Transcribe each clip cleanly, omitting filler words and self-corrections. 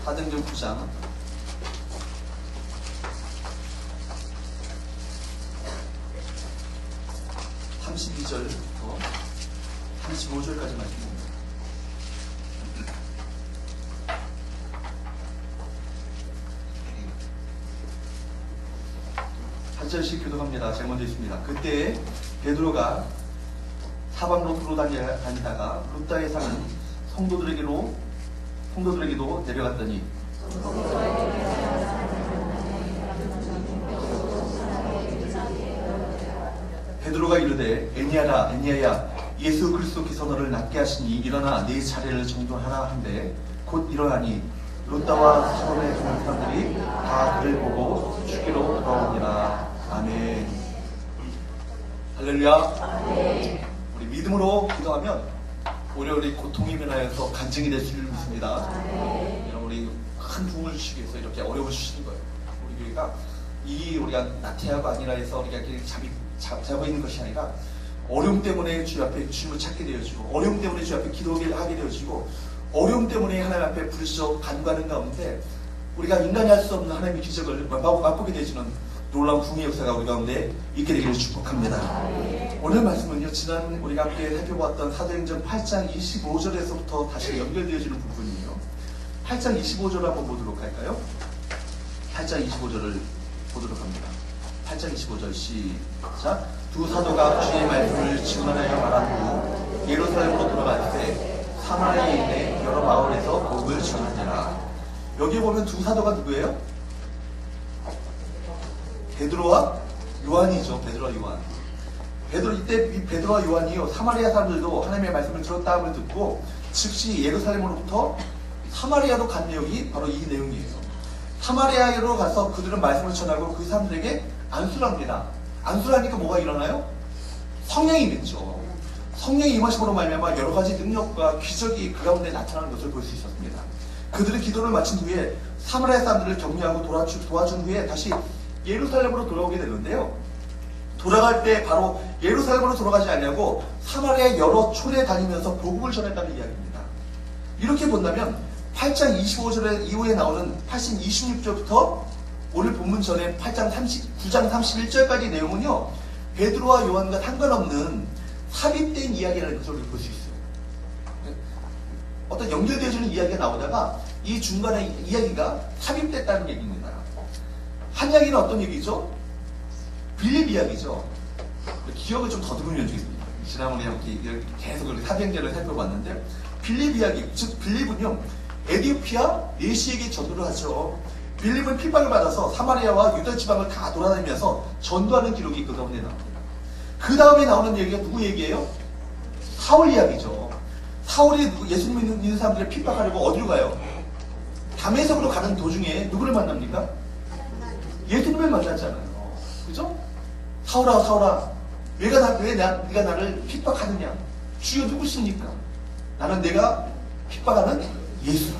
사도행전 9장 32절부터 35절까지 말씀입니다. 8절씩 교독합니다. 제가 먼저 있습니다. 그때 베드로가 사방으로 돌아다니다가 룻다에 사는 성도들에게도 내려갔더니 베드로가 이르되 에니야야 예수 그리스도께서 너를 낫게 하시니 일어나 네 차례를 정돈하라 한데 곧 일어나니 룻다와 사돈의 두 사람들이 다 그를 보고 죽기로 돌아오니라. 아멘. 할렐루야. 우리 믿음으로 기도하면 오히려 우리 고통이 면하여서 간증이 될 줄 믿습니다. 이런 우리 큰 도움을 주시기 위해서 이렇게 어려움을 주시는 거예요. 우리 교회가 우리가 나태하고 아니라 해서 우리가 잡아 있는 것이 아니라 어려움 때문에 주 앞에 주님을 찾게 되어지고 어려움 때문에 주 앞에 기도를 하게 되어지고 어려움 때문에 하나님 앞에 부르짖어 간구하는 가운데 우리가 인간이 할 수 없는 하나님의 기적을 맛보게 되어지는 놀라운 부흥의 역사가 우리 가운데 있게 되기를 축복합니다. 오늘 말씀은요, 지난 우리가 함께 살펴보았던 사도행전 8장 25절에서부터 다시 연결되어지는 부분이에요. 8장 25절 한번 보도록 할까요? 8장 25절을 보도록 합니다. 8장 25절 시작. 두 사도가 주의 말씀을 증언하여 말한 후 예루살렘으로 돌아갈 때 사마리아에 있는 여러 마을에서 복음을 전하니라. 여기 보면 두 사도가 누구예요? 베드로와 요한이죠. 베드로와 요한. 이때 베드로와 요한이요, 사마리아 사람들도 하나님의 말씀을 들었다함을 듣고 즉시 예루살렘으로부터 사마리아로 간 내용이 바로 이 내용이에요. 사마리아로 가서 그들은 말씀을 전하고 그 사람들에게 안수를 합니다. 안수를 하니까 뭐가 일어나요? 성령이 임했죠. 성령이 임하심으로 말미암아 여러 가지 능력과 기적이 그 가운데 나타나는 것을 볼 수 있었습니다. 그들의 기도를 마친 후에 사마리아 사람들을 격려하고 도와준 후에 다시 예루살렘으로 돌아오게 되는데요. 돌아갈 때 바로 예루살렘으로 돌아가지 않냐고 사마리아 여러 촌에 다니면서 복음을 전했다는 이야기입니다. 이렇게 본다면 8장 25절 이후에 나오는 8장 26절부터 오늘 본문 전에 9장 31절까지 내용은요, 베드로와 요한과 상관없는 삽입된 이야기라는 것을 볼 수 있어요. 어떤 연결되어지는 이야기가 나오다가 이 중간에 이야기가 삽입됐다는 얘기입니다. 한 이야기는 어떤 얘기죠? 빌립 이야기죠. 기억을 좀 더듬으면 좋겠습니다. 지난번에 이렇게 계속 사도행전을 살펴봤는데 빌립 이야기, 즉 빌립은요, 에디오피아 내시에게 전도를 하죠. 빌립은 핍박을 받아서 사마리아와 유다 지방을 다 돌아다니면서 전도하는 기록이 그 가운데 나옵니다. 그 다음에 나오는 얘기가 누구 얘기예요? 사울 이야기죠. 사울이 예수님 믿는 사람들을 핍박하려고 어디로 가요? 다메섹으로 가는 도중에 누구를 만납니까? 예수님을 만났잖아요. 그죠? 사울아, 왜 네가 나를 핍박하느냐? 주여 누구십니까? 나는 내가 핍박하는 예수라.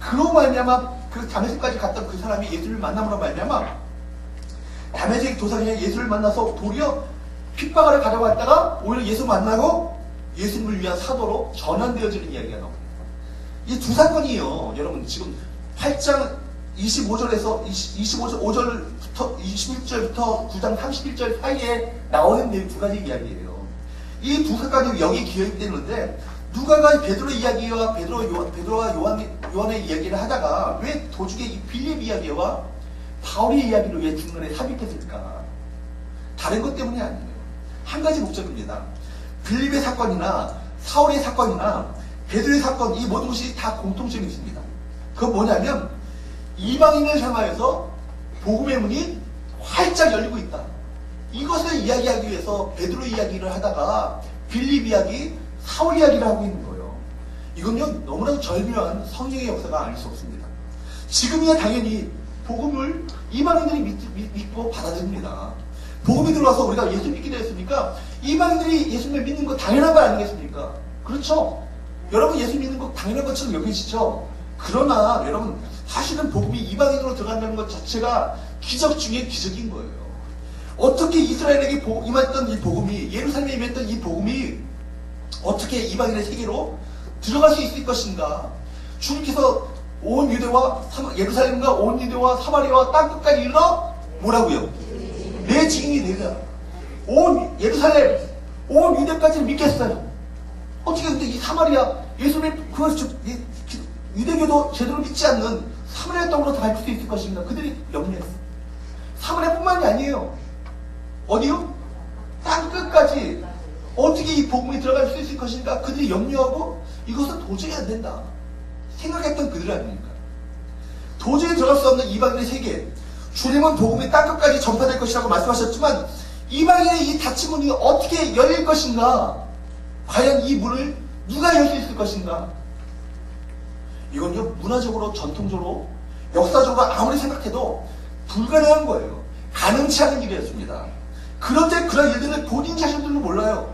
그로 말미암아 그 다메섹까지 갔던 그 사람이 예수를 만남으로 말미암아 다메섹 도상에 예수를 만나서 도리어 핍박하러 가려고 했다가 오히려 예수 만나고 예수님을 위한 사도로 전환되어지는 이야기가 나옵니다. 이 두 사건이에요. 여러분 지금 8장 25절에서 5절부터 26절부터 9장 31절 사이에 나오는 두 가지 이야기예요. 이 두 사건이 여기 기억되는데 누가가 베드로 이야기와 베드로와 요한의 이야기를 하다가 왜 도중에 이 빌립 이야기와 바울의 이야기를 왜 중간에 삽입했을까? 다른 것 때문이 아니에요. 한 가지 목적입니다. 빌립의 사건이나 사울의 사건이나 베드로의 사건, 이 모든 것이 다 공통점이 있습니다. 그건 뭐냐면 이방인을 향하여서 복음의 문이 활짝 열리고 있다. 이것을 이야기하기 위해서 베드로 이야기를 하다가 빌립 이야기, 사울 이야기를 하고 있는 거예요. 이건요, 너무나도 절묘한 성령의 역사가 아닐 수 없습니다. 지금이야 당연히 복음을 이방인들이 믿고 받아들입니다. 복음이 들어와서 우리가 예수 믿게 되었으니까 이방인들이 예수님을 믿는 거 당연한 거 아니겠습니까? 그렇죠? 여러분 예수 믿는 거 당연한 것처럼 여기시죠? 그러나 여러분 사실은 복음이 이방인으로 들어간다는 것 자체가 기적 중에 기적인 거예요. 어떻게 이스라엘에게 임했던 이 복음이, 예루살렘에 임했던 이 복음이 어떻게 이방인의 세계로 들어갈 수 있을 것인가? 주님께서 온 유대와 예루살렘과 온 유대와 사마리아와 땅끝까지 이르러 뭐라고요? 내 증인이 되리라. 온 예루살렘, 온 유대까지는 믿겠어요. 어떻게 근데 이 사마리아, 예수님 유대교도 제대로 믿지 않는 사마리아 땅으로 다 갈 수 있을 것인가? 그들이 염려했어. 사마리아뿐만이 아니에요. 어디요? 땅끝까지 어떻게 이 복음이 들어갈 수 있을 것인가? 그들이 염려하고 이것은 도저히 안 된다 생각했던 그들 아닙니까? 도저히 들어갈 수 없는 이방인의 세계, 주님은 복음이 땅끝까지 전파될 것이라고 말씀하셨지만 이방인의 이 닫힌 문이 어떻게 열릴 것인가? 과연 이 문을 누가 열 수 있을 것인가? 이건요, 문화적으로, 전통적으로, 역사적으로 아무리 생각해도 불가능한 거예요. 가능치 않은 일이었습니다. 그런데 그런 일들을 본인 자신들도 몰라요.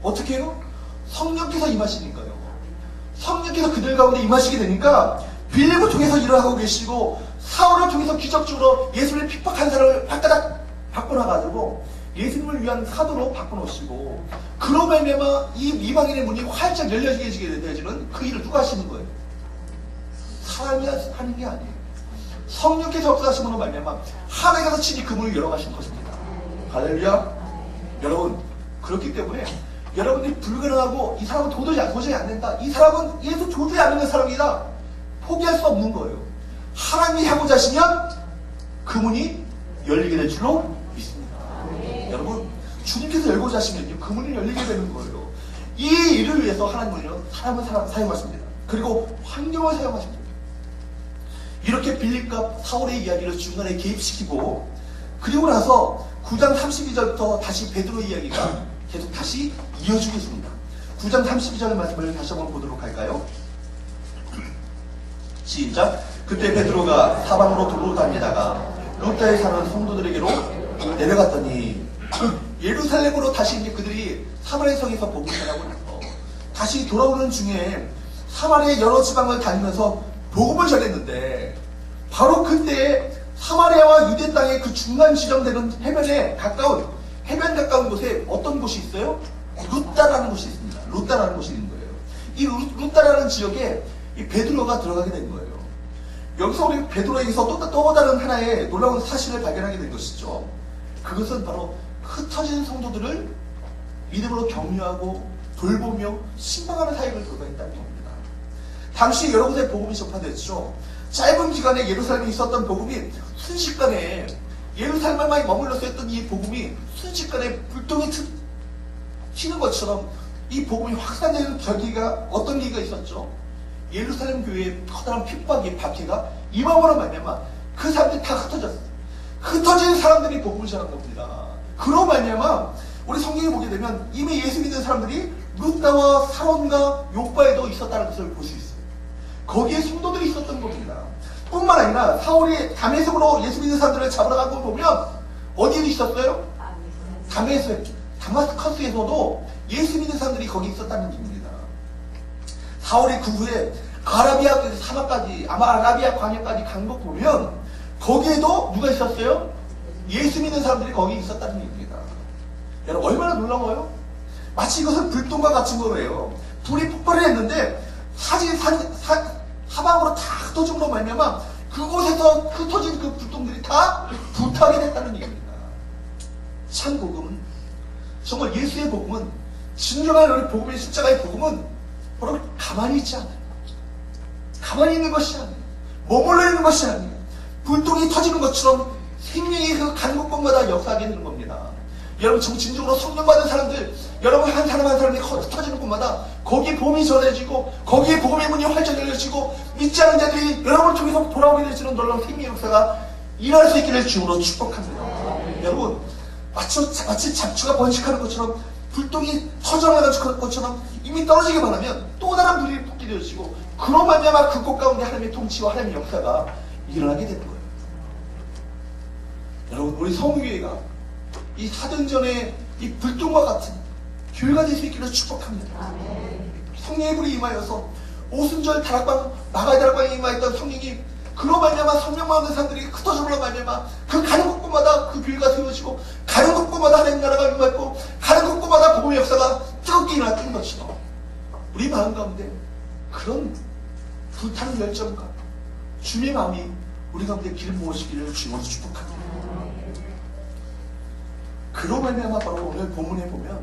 어떻게 해요? 성령께서 임하시니까요. 성령께서 그들 가운데 임하시게 되니까 빌립을 통해서 일어나고 계시고 사울을 통해서 기적적으로 예수를 핍박한 사람을 발가락 바꿔놔가지고 예수님을 위한 사도로 바꿔놓으시고 그로 말미암아 이 이방인의 문이 활짝 열려지게 되어지는 그 일을 누가 하시는 거예요? 사람이 하는 게 아니에요. 성령께서 역사하심으로 말미암아 하나님께서 친히 그 문을 열어가신 것입니다. 할렐루야. 여러분, 그렇기 때문에 여러분들이 불가능하고 이 사람은 도저히 안 된다, 이 사람은 예수 도저히 안 믿는 사람이다, 포기할 수 없는 거예요. 하나님이 하고자 하시면 그 문이 열리게 될 줄로 믿습니다. 여러분, 주님께서 열고자 하시면요, 그 문이 열리게 되는 거예요. 이 일을 위해서 하나님은요, 사람을 사용하십니다. 그리고 환경을 사용하십니다. 이렇게 빌립과 사울의 이야기를 중간에 개입시키고 그리고 나서 9장 32절부터 다시 베드로 이야기가 계속 다시 이어지고 있습니다. 9장 32절 말씀을 다시 한번 보도록 할까요? 시작. 그때 베드로가 사방으로 도로 다니다가 루다에 사는 성도들에게로 내려갔더니 예루살렘으로 다시 이제 그들이 사마리아 성에서 복음을 전하고 나서 다시 돌아오는 중에 사마리아 여러 지방을 다니면서 복음을 전했는데 바로 그때 사마리아와 유대 땅의 그 중간 지점되는 해변에 가까운 곳에 어떤 곳이 있어요? 루다라는 곳이 있습니다. 루다라는 곳이 있는 거예요. 이 루다라는 지역에 이 베드로가 들어가게 된 거예요. 여기서 우리 베드로에게서 또 다른 하나의 놀라운 사실을 발견하게 된 것이죠. 그것은 바로 흩어진 성도들을 믿음으로 격려하고 돌보며 신방하는 사역을 그가 했다는 겁니다. 당시 여러 곳에 복음이 전파됐죠. 짧은 기간에 예루살렘에 있었던 복음이 순식간에 예루살렘만 머물러서 했던 이 복음이 순식간에 불똥이 튀는 것처럼 이 복음이 확산되는 계기가 어떤 계기가 있었죠? 예루살렘 교회의 커다란 핍박의 박해가 임함으로 말미암아 그 사람들이 다 흩어졌어요. 흩어진 사람들이 복음을 전한 겁니다. 그로 말미암아 우리 성경에 보게 되면 이미 예수 믿는 사람들이 루다와 사론과 욥바에도 있었다는 것을 볼 수 있어요. 거기에 성도들이 있었던 겁니다. 뿐만 아니라 사울이 다메섹으로 예수 믿는 사람들을 잡으러 간 걸 보면 어디에 있었어요? 다마스커스에서도 예수 믿는 사람들이 거기 있었다는 얘기입니다. 사울이 그 후에 아라비아 사막까지, 아라비아 광야까지 간 거 보면 거기에도 누가 있었어요? 예수 믿는 사람들이 거기 있었다는 얘기입니다. 여러분, 얼마나 놀라워요? 마치 이것은 불똥과 같은 거예요. 불이 폭발을 했는데 사방으로 다 흩어짐으로 말미암아 그곳에서 흩어진 그 불똥들이 다 불타게 됐다는 얘기입니다. 참 복음은, 정말 예수의 복음은, 진정한 우리 복음의 십자가의 복음은 바로 가만히 있지 않아요. 가만히 있는 것이 아니에요. 머물러 있는 것이 아니에요. 불똥이 터지는 것처럼 생명이 그 가는 곳마다 역사하게 되는 겁니다. 여러분, 진정으로 성령 받은 사람들, 여러분 한 사람 한 사람이 터지는 곳마다 거기에 복음이 전해지고 거기에 복음의 문이 활짝 열려지고 믿지 않은 자들이 여러분을 통해서 돌아오게 되시는 놀라운 생명의 역사가 일어날 수 있기를 주로 축복합니다. 여러분, 마치 잡초가 번식하는 것처럼 불똥이 터져나가는 것처럼 이미 떨어지기만 하면 또 다른 불이 붙게 되어지고 그로 말미암아 그 곳 가운데 하나님의 통치와 하나님의 역사가 일어나게 되는 거예요. 여러분, 우리 성교회가 이 사등전의 이 불똥과 같은 교회가 될 수 있기를 축복합니다. 성령의 불이 임하여서 오순절 다락방, 마가의 다락방에 임하였던 성령이 그로 말미암아 성령 받는 사람들이 흩어짐으로 말미암아 그 가는 곳마다 그 교회가 세워지고 가는 곳마다 하나님 나라가 임하였고 가는 곳마다 복음의 역사가 뜨겁게 일어났던 것처럼 우리 마음 가운데 그런 불타는 열정과 주님의 마음이 우리 가운데 길 모으시기를 주님으로 축복합니다. 그로 말미암아 바로 오늘 본문에 보면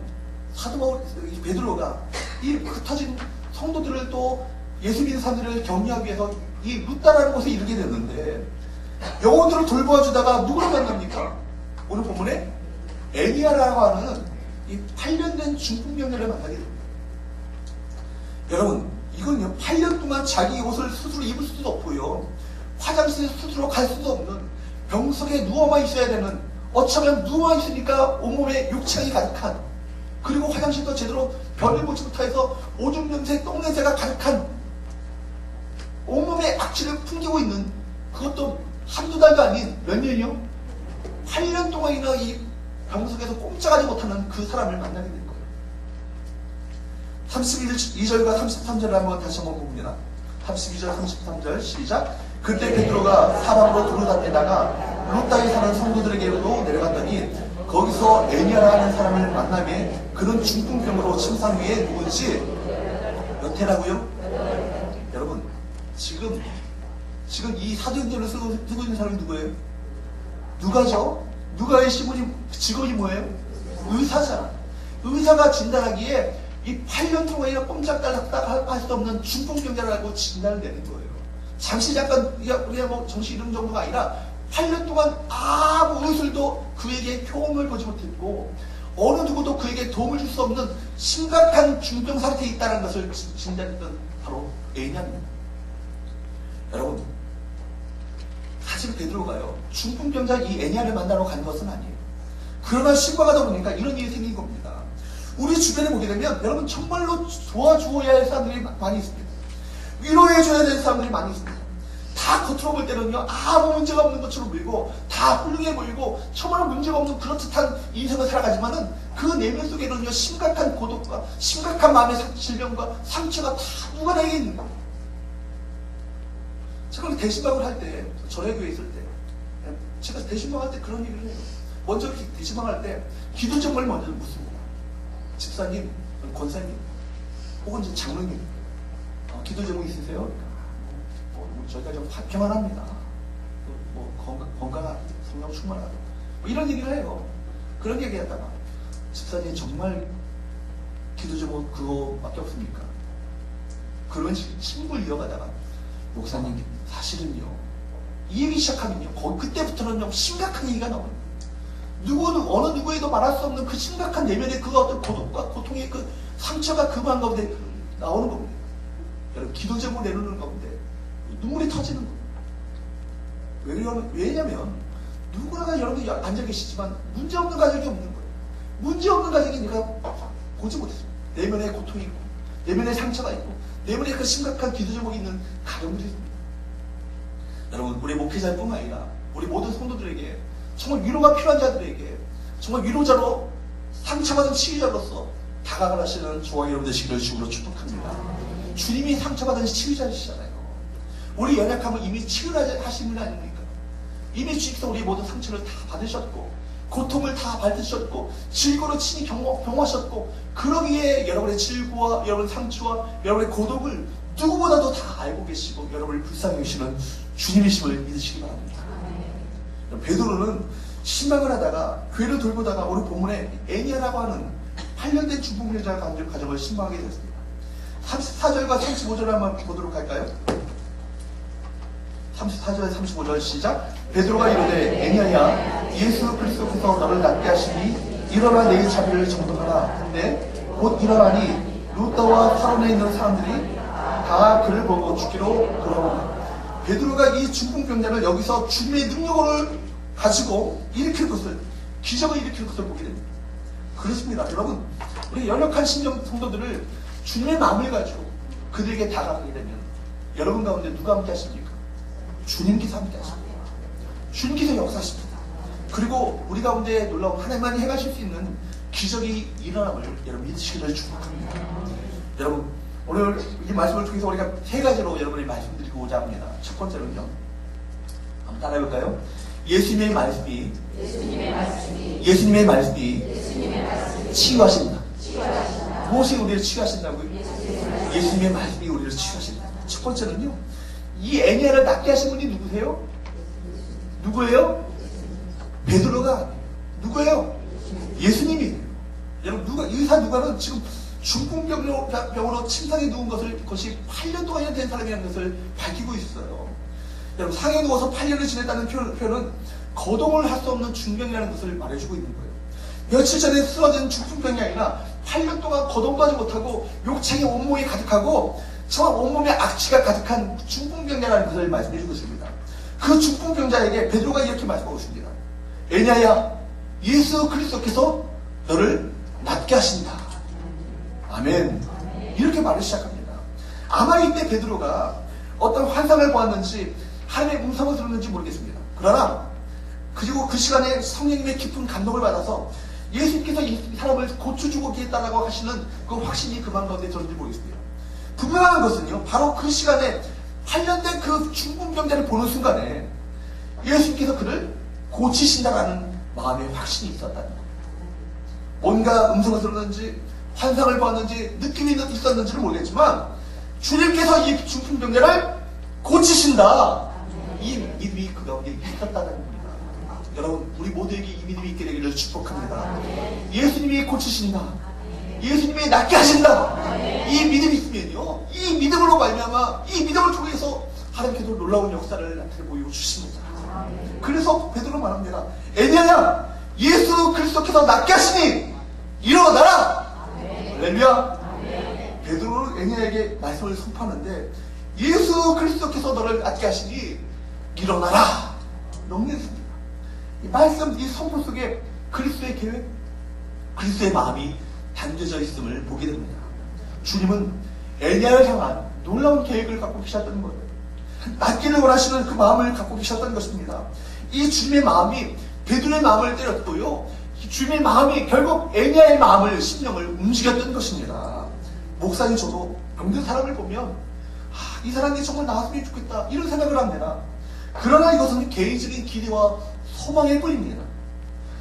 사도 바울 베드로가 이 흩어진 성도들을 또 예수 믿는 사람들을 격려하기 위해서 이 루다라는 곳에 이르게 됐는데 영혼들을 돌보아주다가 누구를 만납니까? 오늘 본문에 애니아라고 하는 이 8년 된 중풍병자를 만나게 됩니다. 여러분, 이건요 8년 동안 자기 옷을 스스로 입을 수도 없고요, 화장실에 스스로 갈 수도 없는, 병석에 누워만 있어야 되는, 어쩌면 누워만 있으니까 온몸에 욕창이 가득한, 그리고 화장실도 제대로 변을 보지 못해서 오줌 냄새, 똥 냄새가 가득한, 온몸에 악취를 풍기고 있는, 그것도 한두 달도 아닌 몇 년이요? 8년 동안이나 이 병석에서 꼼짝하지 못하는 그 사람을 만나게 된 거예요. 32절과 33절을 한번 다시 한번 봅니다. 32절, 33절 시작. 그때 베드로가 사방으로 두루다니다가 루다에 사는 성도들에게로 내려갔더니 거기서 애니아라 하는 사람을 만나매 그는 중풍병으로 침상 위에 누운지 몇 해라고요? 여러분, 지금 이 사도행전을 쓰고 있는 사람이 누구예요? 누가죠? 누가의 직업이 뭐예요? 의사잖아. 의사가 진단하기에 이 8년 동안이나 꼼짝달싹 할 수 없는 중풍병자라고 진단을 내는 거예요. 잠깐 우리가 뭐 정시 이름 정도가 아니라 8년 동안 아무 의술도 그에게 효험을 보지 못했고 어느 누구도 그에게 도움을 줄 수 없는 심각한 중병 상태에 있다는 것을 진단했던 바로 애니아입니다. 여러분, 사실 베드로가요 중풍병자 이 애니아를 만나러 간 것은 아니에요. 그러나 신방하다 보니까 이런 일이 생긴 겁니다. 우리 주변에 보게 되면 여러분 정말로 도와주어야 할 사람들이 많이 있습니다. 위로해줘야 되는 사람들이 많이 있습니다. 다 겉으로 볼 때는요 아무 문제가 없는 것처럼 보이고 다 훌륭해 보이고 정말 문제가 없는 그렇듯한 인생을 살아가지만은 그 내면 속에는요 심각한 고독과 심각한 마음의 질병과 상처가 다 무관하게 있는 겁니다. 제가 대신방을 할 때, 전회 교회에 있을 때, 제가 대신방할 때 그런 얘기를 해요. 먼저 대신방할 때 기도 제목을 먼저 묻습니다. 집사님, 권사님, 혹은 이제 장로님, 기도 제목 있으세요? 저희가 좀 평안합니다. 건강하고 성령 충만하고 이런 얘기를 해요. 그런 얘기 하다가 집사님 정말 기도 제목 그거밖에 없습니까? 그런 친구를 이어가다가 목사님 사실은요 이 얘기 시작하면요 그때부터는 심각한 얘기가 나옵니다. 누구는 어느 누구에도 말할 수 없는 그 심각한 내면의 그 어떤 고독과 고통의 그 상처가 그 마음 가운데 나오는 겁니다. 여러분 기도 제목 내놓는 가운데 눈물이 터지는 거예요. 왜냐면 누구나 여러분이 앉아 계시지만 문제없는 가정이 없는 거예요. 문제없는 가정이 내가 보지 못했어요. 내면에 고통이 있고 내면에 상처가 있고 내면에 그 심각한 기도 제목이 있는 가정들이 있습니다. 여러분 우리 목회자뿐만 아니라 우리 모든 성도들에게 정말 위로가 필요한 자들에게 정말 위로자로 상처받은 치유자로서 다가가 하시는 저와 여러분 되시기를 주님으로 축복합니다. 주님이 상처받은 치유자이시잖아요. 우리 연약함을 이미 치유하신 분 아닙니까? 이미 주님께서 우리 모든 상처를 다 받으셨고 고통을 다 받으셨고 질고로 친히 경험하셨고 그러기에 여러분의 질고와 여러분의 상처와 여러분의 고독을 누구보다도 다 알고 계시고 여러분을 불쌍히 여기시는 주님이심을 믿으시기 바랍니다. 베드로는 신방을 하다가 교회를 돌보다가 오늘 본문에 애니아라고 하는 8년 된 중풍병자 가정을 신방하게 되었습니다. 34절과 35절 한번 보도록 할까요? 34절 35절 시작. 베드로가 이르되 애니아야 예수 그리스도께서 너를 낫게 하시니 일어나 내일 자비를 정돈하라. 근데 곧 일어나니 루다와 사론에 있는 사람들이 다 그를 보고 죽기로 돌아오니 베드로가 이 중풍병자를 여기서 주님의 능력을 가지고 일으킬 것을 기적을 일으킬 것을 보게 됩니다. 그렇습니다. 여러분 우리 연약한 신령 성도들을 주님의 마음을 가지고 그들에게 다가가게 되면 여러분 가운데 누가 함께 하십니까? 주님께서 함께 하십니다. 주님께서 역사하십니다. 그리고 우리 가운데 놀라운 하나님만이 행하실 수 있는 기적이 일어남을 여러분 믿으시기를 축복합니다. 여러분 오늘 이 말씀을 통해서 우리가 세 가지로 여러분이 말씀드리고자 합니다. 첫 번째는요. 한번 따라해볼까요? 예수님의 말씀이 치유하신다. 무엇이 우리를 치유하신다고요? 예수님의 말씀이 우리를 치유하신다. 첫 번째는요. 이 애니아를 낫게 하신 분이 누구세요? 누구예요? 베드로가 누구예요? 예수님이에요. 여러분, 의사 누가는 지금 중풍병으로 침상에 누운 것이 8년 동안이나 된 사람이라는 것을 밝히고 있어요. 여러분, 상에 누워서 8년을 지냈다는 표현은 거동을 할 수 없는 중병이라는 것을 말해주고 있는 거예요. 며칠 전에 쓰러진 중풍병이 아니라 8년 동안 거동도 하지 못하고 욕창이 온몸에 가득하고 정말 온몸에 악취가 가득한 중풍병자라는 것을 말씀해주고 있습니다. 그 중풍병자에게 베드로가 이렇게 말씀하고 있습니다. 애냐야, 예수 그리스도께서 너를 낫게 하신다. 아멘. 이렇게 말을 시작합니다. 아마 이때 베드로가 어떤 환상을 보았는지 하나님의 음성을 들었는지 모르겠습니다. 그러나 그리고 그 시간에 성령님의 깊은 감동을 받아서 예수님께서 이 사람을 고쳐주고 계시다라고 하시는 그 확신이 그 마음 가운데 들었는지 모르겠습니다. 분명한 것은요, 바로 그 시간에 8년 된 그 중풍병자를 보는 순간에 예수님께서 그를 고치신다라는 마음의 확신이 있었다는 거예요. 뭔가 음성을 들었는지 환상을 보았는지 느낌이 있었는지는 모르겠지만 주님께서 이 중풍병자를 고치신다, 이 믿음이 그 가운데 있었다는 겁니다. 여러분, 우리 모두에게 이 믿음이 있게 되기를 축복합니다. 예수님이 고치신다, 예수님이 낫게 하신다, 이 믿음이 있으면요, 이 믿음으로 말미암아 이 믿음을 통해서 하나님께서 놀라운 역사를 나타내 보여주십니다. 그래서 베드로 말합니다. 애냐야, 예수 그리스도께서 낫게 하시니 일어나라. 할렐루야. 베드로는 애냐에게 말씀을 선포하는데 예수 그리스도께서 너를 낫게 하시니 일어나라. 명령했습니다. 이 말씀, 이 선포 속에 그리스도의 계획, 그리스도의 마음이 담겨져 있음을 보게 됩니다. 주님은 애냐를 향한 놀라운 계획을 갖고 계셨던 거예요. 낫기를 원하시는 그 마음을 갖고 계셨던 것입니다. 이 주님의 마음이 베드로의 마음을 때렸고요, 주님의 마음이 결국 애냐의 마음을, 심령을 움직였던 것입니다. 목사님, 저도 병든 사람을 보면 이 사람이 정말 나았으면 좋겠다, 이런 생각을 합니다. 그러나 이것은 개인적인 기대와 소망일 뿐입니다.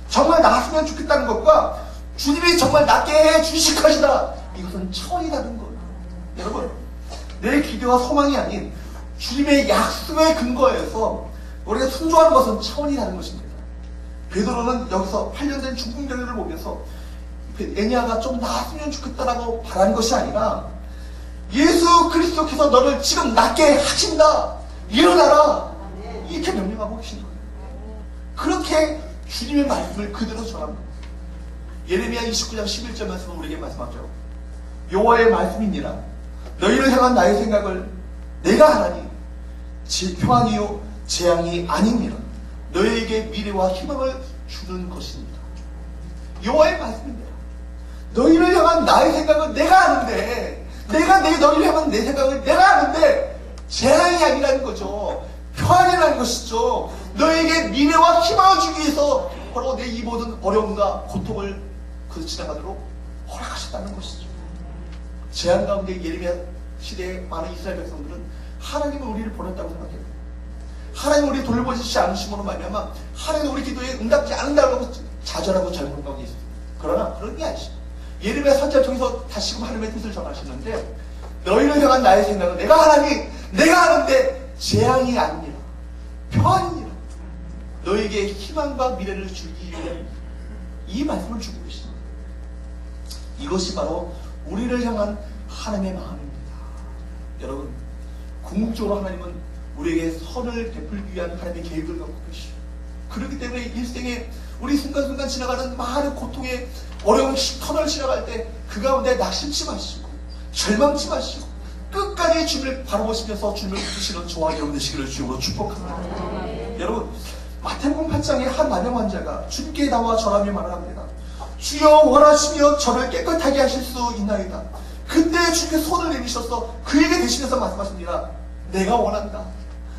정말 나았으면 좋겠다는 것과 주님이 정말 낫게 해 주실 것이다, 이것은 차원이 다른 거예요. 여러분, 내 기대와 소망이 아닌 주님의 약속의 근거에서 우리가 순종하는 것은 차원이 다른 것입니다. 베드로는 여기서 8년 된 중풍병자를 보면서 애냐가 좀 나았으면 좋겠다라고 바라는 것이 아니라 예수 그리스도께서 너를 지금 낫게 하신다, 일어나라, 이렇게 명령하고 계신 거예요. 그렇게 주님의 말씀을 그대로 전합니다. 예레미야 29장 11절 말씀은 우리에게 말씀하죠. 여호와의 말씀이니라. 너희를 향한 나의 생각을 내가 하나니 평안이요 재앙이 아닙니다. 너희에게 미래와 희망을 주는 것입니다. 여호와의 말씀입니다. 너희를 향한 나의 생각은 내가 아는데, 너희를 향한 내 생각을 내가 아는데 재앙이 아니라는 거죠. 평안이라는 것이죠. 너에게 미래와 희망을 주기 위해서 바로 내 이 모든 어려움과 고통을 지나가도록 허락하셨다는 것이죠. 재앙 가운데 예레미야 시대의 많은 이스라엘 백성들은 하나님은 우리를 보냈다고 생각해요. 하나님 우리 돌보시지 않으심으로 말미암아 하나님 우리 기도에 응답지 않는다고 좌절하고 절망 가운데 있습니다. 그러나 그런 게 아니죠. 예레미야 선지자를 통해서 다시금 하나님의 뜻을 전하시는데 너희를 향한 나의 생각은 내가 하나님, 내가 하는데 재앙이 아닙니다. 평안입니다. 너에게 희망과 미래를 주기 위해 이 말씀을 주고 계십니다. 이것이 바로 우리를 향한 하나님의 마음입니다. 여러분, 궁극적으로 하나님은 우리에게 선을 베풀기 위한 하나님의 계획을 갖고 계시죠. 그렇기 때문에 일생에 우리 순간순간 지나가는 많은 고통의 어려운 터널을 지나갈 때 그 가운데 낙심치 마시고 절망치 마시고 끝까지 주님을 바라보시면서 주님을 부르시는 저와 여러분 되시기를 주님으로 축복합니다. 여러분, 마태복음 8장에 한 나병 환자가 주님께 나와 절하며 말을 합니다. 주여 원하시면 저를 깨끗하게 하실 수 있나이다. 그때 주님께서 손을 내미셔서 그에게 대시면서 말씀하십니다. 내가 원한다.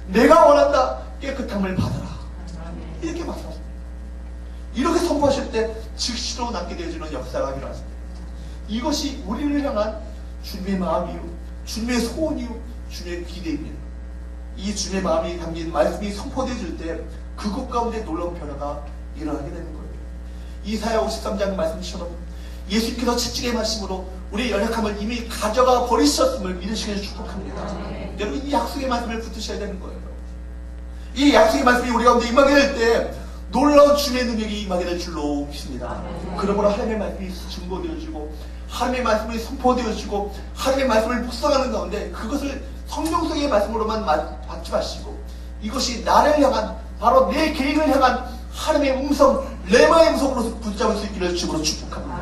내가 원한다. 깨끗함을 받아라. 이렇게 말씀하십니다. 이렇게 선포하실 때 즉시로 낫게 되어지는 역사가 일어났습니다. 이것이 우리를 향한 주님의 마음이요, 주님의 소원이요, 주님의 기대입니다. 이 주님의 마음이 담긴 말씀이 선포되어질 때 그곳 가운데 놀라운 변화가 일어나게 되는 거예요. 이사야 53장 말씀처럼 예수님께서 채찍의 말씀으로 우리의 연약함을 이미 가져가 버리셨음을 믿으시기를 축복합니다. 여러분, 이 약속의 말씀을 붙으셔야 되는 거예요. 이 약속의 말씀이 우리 가운데 임하게 될 때 놀라운 주의 능력이 임하게 될 줄로 믿습니다. 그러므로 하나님의 말씀이 증거되어지고 하나님의 말씀이 선포되어지고 하나님의 말씀을 묵상하는 가운데 그것을 성경 속의 말씀으로만 받지 마시고 이것이 나를 향한, 바로 내 개인을 향한 하나님의 음성, 레마의 음성으로 붙잡을 수 있기를 주로 축복합니다.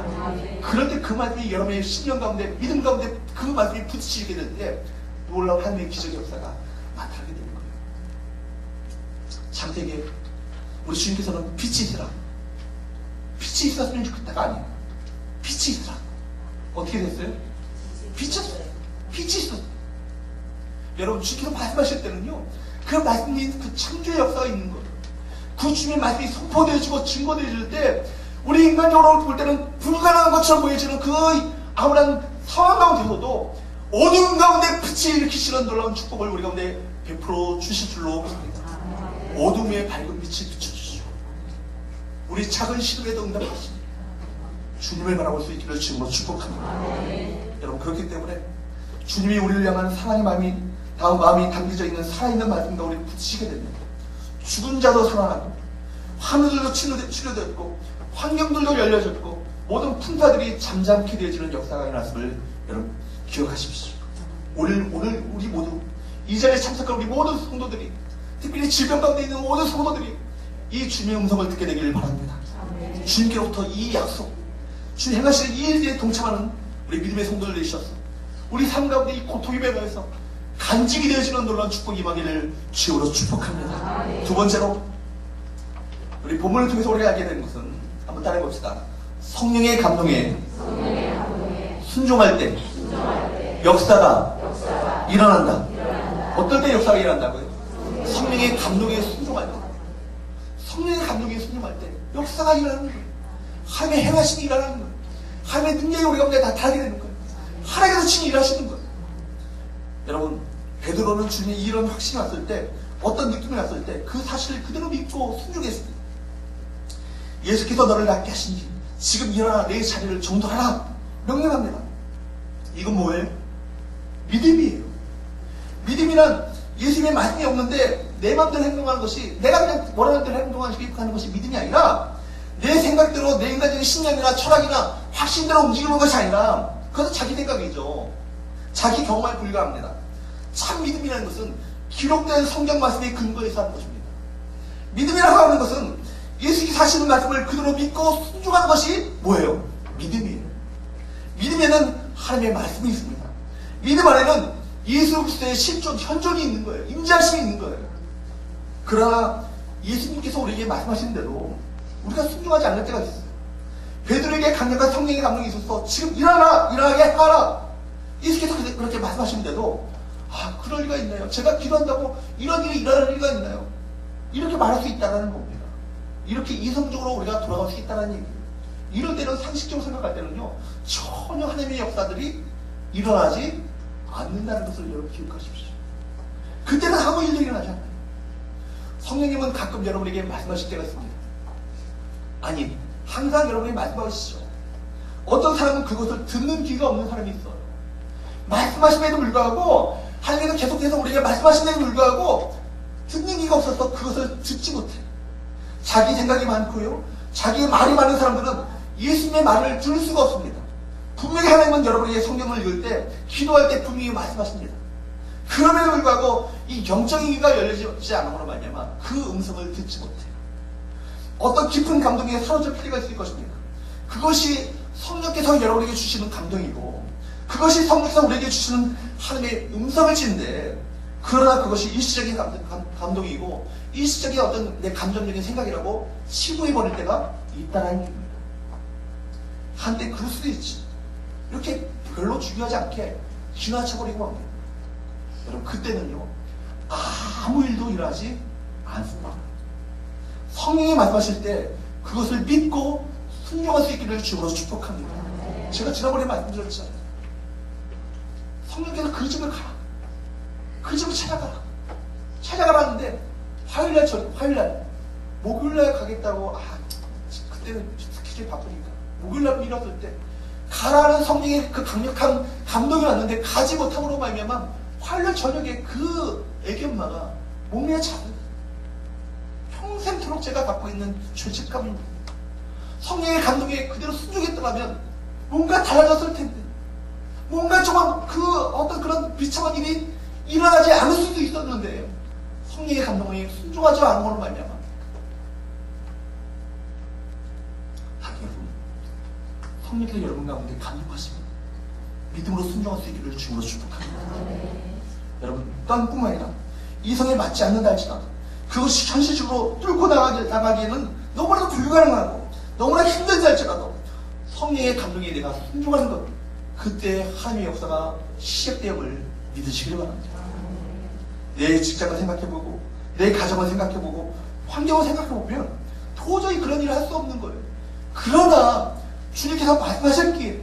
그럴 때 그 말씀이 여러분의 신령 가운데, 믿음 가운데 그 말씀이 붙이게 될 때 놀라운 하나님의 기적의 역사가 나타나게 되는 거예요. 창세기에 우리 주님께서는 빛이 있으라, 빛이 있었으면 좋겠다가 아니에요. 빛이 있으라. 어떻게 됐어요? 빛이 있었어요. 여러분, 주님께서 말씀하실 때는요, 그 말씀이 그 창조의 역사가 있는 거예요. 그 주님의 말씀이 선포되어지고 증거되어질 때 우리 인간적으로 볼 때는 불가능한 것처럼 보여지는 그 아무런 상황 가운데서도 어둠 가운데 빛이 일으키시는 놀라운 축복을 우리 가운데 베풀어 주실 줄로 믿습니다. 어둠의 밝은 빛을 비춰주시고 우리 작은 시도에도 응답하시니 주님을 바라볼 수 있기를 주님으로 축복합니다. 여러분, 그렇기 때문에 주님이 우리를 향한 사랑의 마음이 담겨져 있는 살아있는 말씀과 우리를 붙이게 됩니다. 죽은 자도 살아나고 하늘들도 치료되었고 환경들도 열려졌고 모든 풍파들이 잠잠케 되어지는 역사가 일어났음을 여러분 기억하십시오. 오늘 우리 모두 이 자리에 참석한 우리 모든 성도들이, 특별히 질병 가운데 있는 모든 성도들이 이 주님의 음성을 듣게 되기를 바랍니다. 주님께로부터 이 약속, 주님 행하시는 이 일에 동참하는 우리 믿음의 성도들 되셔서 우리 삶 가운데 이 고통이 배가해서 간직이 되어지는 놀라운 축복이 임하기를 주여로 축복합니다. 두 번째로 우리 본문을 통해서 우리가 알게 된 것은 한번 따라해 봅시다. 성령의 감동에 순종할 때 역사가 일어난다. 어떨 때 역사가 일어난다고요? 성령의 감동에 순종할 때. 성령의 감동에 순종할 때 역사가 일어나는 거예요. 하나님의 행하심이 일어나는 거예요. 하나님의 능력이 우리 가운데 나타나게 되는 거예요. 하나님께서 친히 일하시는 거예요. 여러분, 베드로는 주님이 이런 확신이 왔을 때, 어떤 느낌이 왔을 때 그 사실을 그대로 믿고 순종했습니다. 예수께서 너를 낫게 하시니 지금 일어나 내 자리를 정돈하라 명령합니다. 이건 뭐예요? 믿음이에요. 믿음이란 예수님의 말씀이 없는데 내 마음대로 행동하는 것이, 내가 그냥 원하는 대로 행동하는 것이 믿음이 아니라 내 생각대로 내 인간적인 신념이나 철학이나 확신대로 움직이는 것이 아니라 그것은 자기 생각이죠. 자기 경험에 불과합니다. 참 믿음이라는 것은 기록된 성경 말씀의 근거에서 하는 것입니다. 믿음이라고 하는 것은 예수께서 하시는 말씀을 그대로 믿고 순종하는 것이 뭐예요? 믿음이에요. 믿음에는 하나님의 말씀이 있습니다. 믿음 안에는 예수 그리스도의 실존, 현존이 있는 거예요. 임재하심이 있는 거예요. 그러나 예수님께서 우리에게 말씀하신 대로 우리가 순종하지 않을 때가 있어요. 베드로에게 강력한 성령의 감동이 있어서 지금 일어나게 하라. 예수께서 그렇게 말씀하시는데도 그럴 리가 있나요? 제가 기도한다고 이런 일이 일어날 리가 있나요? 이렇게 말할 수 있다는 겁니다. 이렇게 이성적으로 우리가 돌아갈 수 있다는 얘기예요. 이럴 때는 상식적으로 생각할 때는요, 전혀 하나님의 역사들이 일어나지 않는다는 것을 여러분 기억하십시오. 그때는 아무 일도 일어나지 않아요. 성령님은 가끔 여러분에게 말씀하실 때가 있습니다. 아니, 항상 여러분이 말씀하시죠. 어떤 사람은 그것을 듣는 귀가 없는 사람이 있어요. 말씀하심에도 불구하고 하나님은 계속해서 우리에게 말씀하심에도 불구하고 듣는 귀가 없어서 그것을 듣지 못해. 자기 생각이 많고요, 자기의 말이 많은 사람들은 예수님의 말을 들을 수가 없습니다. 분명히 하나님은 여러분에게 성경을 읽을 때, 기도할 때 분명히 말씀하십니다. 그럼에도 불구하고 이 영적인 귀가 열리지 않음으로 말미암아 그 음성을 듣지 못해요. 어떤 깊은 감동에 사로잡힐 때가 있을 것입니다. 그것이 성령께서 여러분에게 주시는 감동이고, 그것이 성령께서 우리에게 주시는 하나님의 음성을 지는데, 그러나 그것이 일시적인 감동이고 일시적인 어떤 내 감정적인 생각이라고 치부해버릴 때가 있다는 얘기입니다. 한때 그럴 수도 있지. 이렇게 별로 중요하지 않게 지나쳐버리고 맙니다. 여러분, 그때는요, 아무 일도 일어나지 않습니다. 성령이 말씀하실 때 그것을 믿고 순종할 수 있기를 주로 축복합니다. 제가 지난번에 말씀드렸잖아요. 성령께서 그 집을 가라. 그 집을 찾아가라는데 화요일날 목요일날 가겠다고, 그때는 스케줄이 바쁘니까 목요일날 일었을 때 가라는 성령의 그 강력한 감동이 왔는데 가지 못함으로 말미암아 화요일 저녁에 그 애기 엄마가 몸에 작은 평생토록 제가 갖고 있는 죄책감입니다. 성령의 감동에 그대로 순종했더라면 뭔가 달라졌을 텐데, 뭔가 정말 그 어떤 그런 비참한 일이 일어나지 않을 수도 있었는데 성령의 감동에 순종하지 않은 걸로 말미암아 성령께서 여러분 가운데 감동하시면 믿음으로 순종할 수 있기를 주로 축복합니다. 여러분, 또한 뿐만 아니라 이성에 맞지 않는다 할지라도 그것이 현실적으로 뚫고 나가기에는 너무나도 불가능하고 너무나 힘들다 할지라도 성령의 감동에 내가 순종하는 것, 그때 하나님의 역사가 시작되음을 믿으시길 바랍니다. 내 직장을 생각해보고 내 가정을 생각해보고 환경을 생각해보면 도저히 그런 일을 할 수 없는 거예요. 그러나 주님께서 말씀하셨기에,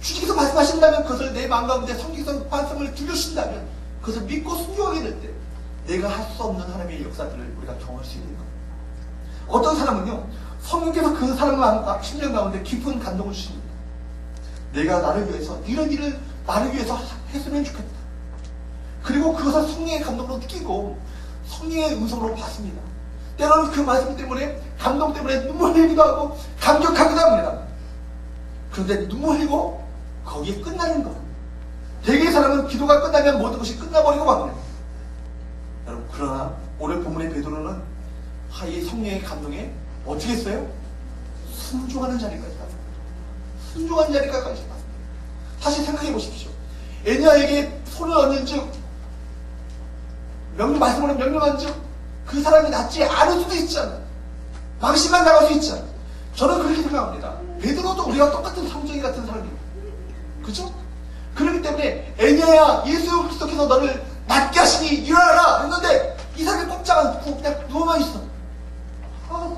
주님께서 말씀하신다면 그것을 내 마음 가운데 성경성 반성을 들려주신다면 그것을 믿고 순종하게 될 때 내가 할 수 없는 하나님의 역사들을 우리가 경험할 수 있는 거예요. 어떤 사람은요, 성령께서 그 사람의 심령 가운데 깊은 감동을 주십니다. 내가 나를 위해서 이런 일을 나를 위해서 했으면 좋겠다. 그리고 그것을 성령의 감동으로 느끼고 성령의 음성으로 받습니다. 때로는 그 말씀 때문에, 감동 때문에 눈물 흘리기도 하고 감격하기도 합니다. 그런데 눈물 흘리고 거기에 끝나는 것. 대개의 사람은 기도가 끝나면 모든 것이 끝나버리고 맙니다. 여러분, 그러나 오늘 본문의 베드로는 이 성령의 감동에 어떻게 했어요? 순종하는 자리까지 갔습니다. 순종하는 자리까지 갔습니다. 다시 생각해 보십시오. 애냐에게 손을 얹은 즉, 말씀으로 명령한 즉, 그 사람이 낫지 않을 수도 있잖아요. 망신만 나갈 수 있잖아요. 저는 그렇게 생각합니다. 베드로도 우리와 똑같은 성정이 같은 사람이에요. 그죠? 그렇기 때문에 애냐야, 예수 그리스도께서 너를 낫게 하시니 일어나라 했는데 이 사람이 꼼짝 않고 그냥 누워만 있어.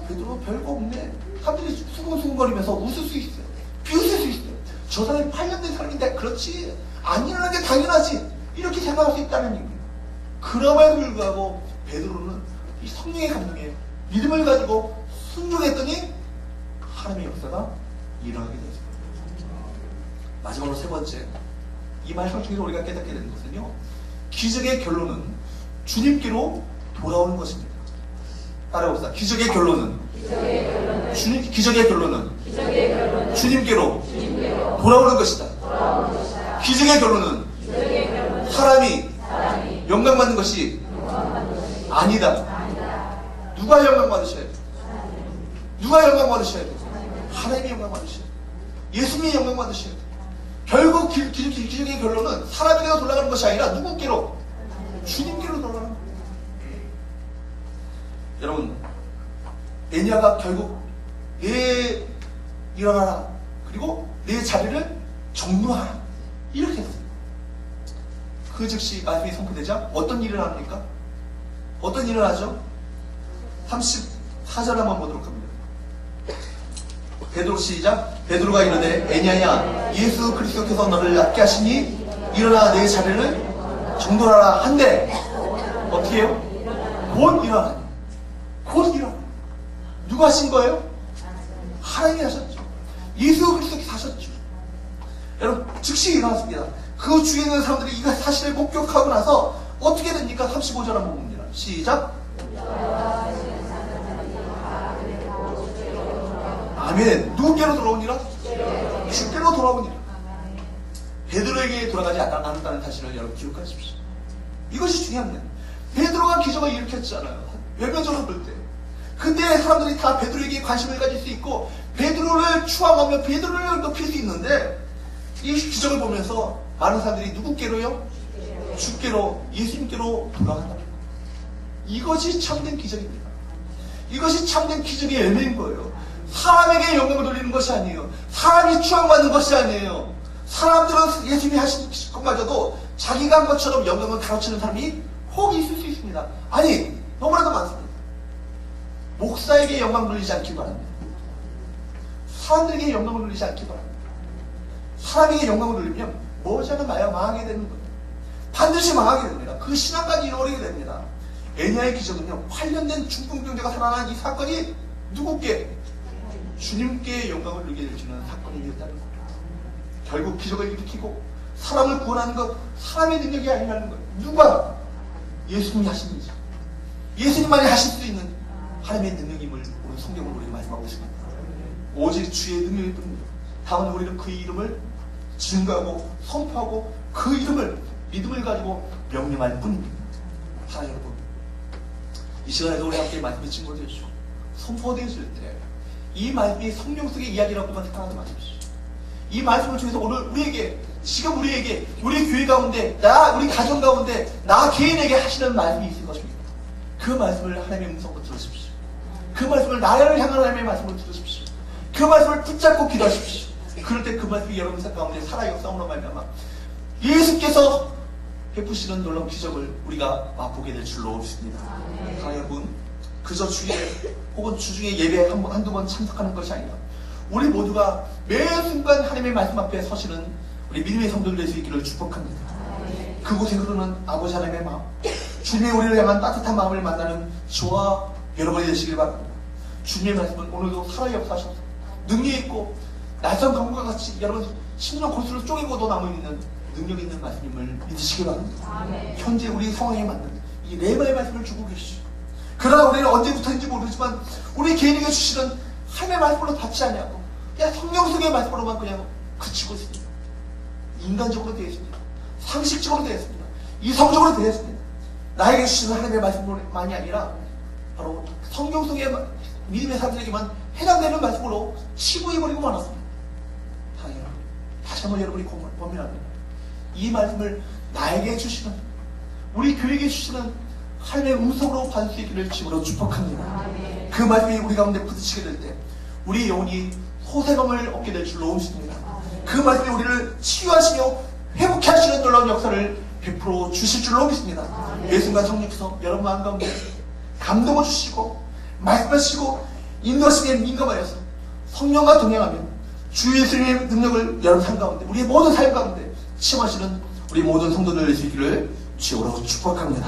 베드로 별거 없네. 사람들이 수근수근거리면서 웃을 수 있어요. 비웃을 수 있어요. 저 사람이 8년 된 사람인데 그렇지, 안 일어나는 게 당연하지, 이렇게 생각할 수 있다는 얘기예요. 그럼에도 불구하고 베드로는 이 성령의 감동에 믿음을 가지고 순종했더니 하나님의 역사가 일어나게 되었습니다. 마지막으로 세 번째, 이 말씀을 통해서 우리가 깨닫게 되는 것은요, 기적의 결론은 주님께로 돌아오는 것입니다. 따라해봅시다. 기적의 결론은 주님께로 돌아오는 것이다. 기적의 결론은 사람이 영광받는 것이 아니다. 누가 영광받으셔야 돼? 누가 영광받으셔야 돼? 하나님이 영광받으셔야 돼. 예수님이 영광받으셔야 돼. 결국 기적의 결론은 사람에게로 돌아가는 것이 아니라 누구께로? 주님께로 돌아가는 거예요. 여러분, 애냐가 결국 일어나라, 그리고 내 자리를 정리하라, 이렇게 했어요. 그 즉시 말씀이 선포되자 어떤 일이 일어납니까? 어떤 일이 일어나죠? 34절 한번 보도록 합니다. 베드로 시작. 베드로가 이르되 애냐야, 예수 그리스도께서 너를 낫게 하시니 일어나 내 자리를 정돈하라 한데 어떻게 해요? 곧 일어나니. 곧 일어나. 누가 하신 거예요? 하나님이 하셨죠. 예수 그리스도께서 하셨죠. 여러분, 즉시 일어났습니다. 그 주위에 있는 사람들이 이 사실을 목격하고 나서 어떻게 됩니까? 35절 한번 봅니다. 시작. 아멘. 누구께로 돌아오니라? 주께로 돌아오니라. 베드로에게 돌아가지 않았다는 사실을 여러분 기억하십시오. 이것이 중요합니다. 베드로가 기적을 일으켰잖아요. 외면적으로 볼 때. 근데 사람들이 다 베드로에게 관심을 가질 수 있고 베드로를 추앙하며 베드로를 높일 수 있는데, 이 기적을 보면서 많은 사람들이 누구께로요? 주께로, 예수님께로 돌아간다. 이것이 참된 기적입니다. 이것이 참된 기적의 열매인 거예요. 사람에게 영광을 돌리는 것이 아니에요. 사람이 추앙받는 것이 아니에요. 사람들은 예수님이 하신 것마저도 자기가 한 것처럼 영광을 가로채는 사람이 혹 있을 수 있습니다. 아니, 너무나도 많습니다. 목사에게 영광 돌리지 않기 바랍니다. 사람들에게 영광을 돌리지 않기 바랍니다. 사람에게 영광을 돌리면 머지않아 망하게 되는 거예요. 반드시 망하게 됩니다. 그 신앙까지 잃어버리게 됩니다. 애냐의 기적은요, 8년 된 중풍병자가 살아난 이 사건이 누구께? 주님께 영광을 누리게 해주는 사건이었다는 거예요. 결국 기적을 일으키고 사람을 구원하는 것, 사람의 능력이 아니라는 거예요. 누가? 예수님이 하신 일이죠. 예수님만이 하실 수 있는 하나님의 능력임을 오늘 성경으로 우리가 말씀하고 있습니다. 오직 주의 능력일 뿐입니다. 다만 우리는 그의 이름을 증거하고 선포하고 그 이름을 믿음을 가지고 명령할 뿐입니다. 사랑하는 여러분, 이 시간에도 우리 함께 말씀이 증거되어주시고 선포되어질 때 이 말씀이 성경 속의 이야기라고만 생각하지 마십시오. 이 말씀을 통해서 오늘 우리에게, 지금 우리에게, 우리 교회 가운데, 우리 가정 가운데, 나 개인에게 하시는 말씀이 있을 것입니다. 그 말씀을 하나님의 음성으로 들으십시오. 그 말씀을 나를 향한 하나님의 말씀을 들으십시오. 그 말씀을 붙잡고 기도하십시오. 그럴 때 그 말씀이 여러분 가운데 살아 역사함으로 말미암아 예수께서 베푸시는 놀라운 기적을 우리가 맛보게 될 줄로 믿습니다. 사랑하는 여러분, 그저 주에 혹은 주중에 예배 한두 번 참석하는 것이 아니라 우리 모두가 매 순간 하나님의 말씀 앞에 서시는 우리 믿음의 성도들 될 수 있기를 축복합니다. 그곳에 흐르는 아버지 하나님의 마음, 주님의 우리를 향한 따뜻한 마음을 만나는 저와 여러분이 되시길 바랍니다. 주님의 말씀은 오늘도 살아 역사하셔서 능력 있고 낯선 강물과 같이 여러분 심령 골수를 쪼개고도 남아있는 능력 있는 말씀임을 믿으시기 바랍니다. 현재 우리 상황에 맞는 이 레마의 말씀을 주고 계시죠. 그러나 우리는 언제부터인지 모르지만 우리 개인에게 주시는 하나님의 말씀으로 받지 않냐고 그냥 성경 속의 말씀으로만 그냥 그치고 있습니다. 인간적으로 되어 있습니다. 상식적으로 되어 있습니다. 이성적으로 되어 있습니다. 나에게 주시는 하나님의 말씀만이 아니라 바로 성경 속의 믿음의 사람들에게만 해당되는 말씀으로 치부해버리고 말았습니다. 다시 한번 여러분이 고민합니다. 이 말씀을 나에게 주시는, 우리 교회에게 주시는 하나님의 음성으로 받을 수 있기를 주님으로 축복합니다. 그 말씀이 우리 가운데 부딪히게 될 때 우리 영혼이 소생함을 얻게 될 줄로 믿습니다. 그 말씀이 우리를 치유하시며 회복케 하시는 놀라운 역사를 베풀어 주실 줄로 믿습니다. 매 순간 성령께서 여러분 마음 가운데 감동을 주시고 말씀하시고 인도하시기에 민감하여서 성령과 동행하며 주 예수님의 능력을 여러분 삶 가운데, 우리의 모든 삶 가운데 체험하시는 우리 모든 성도들 될 수 있기를 주님으로 축복합니다.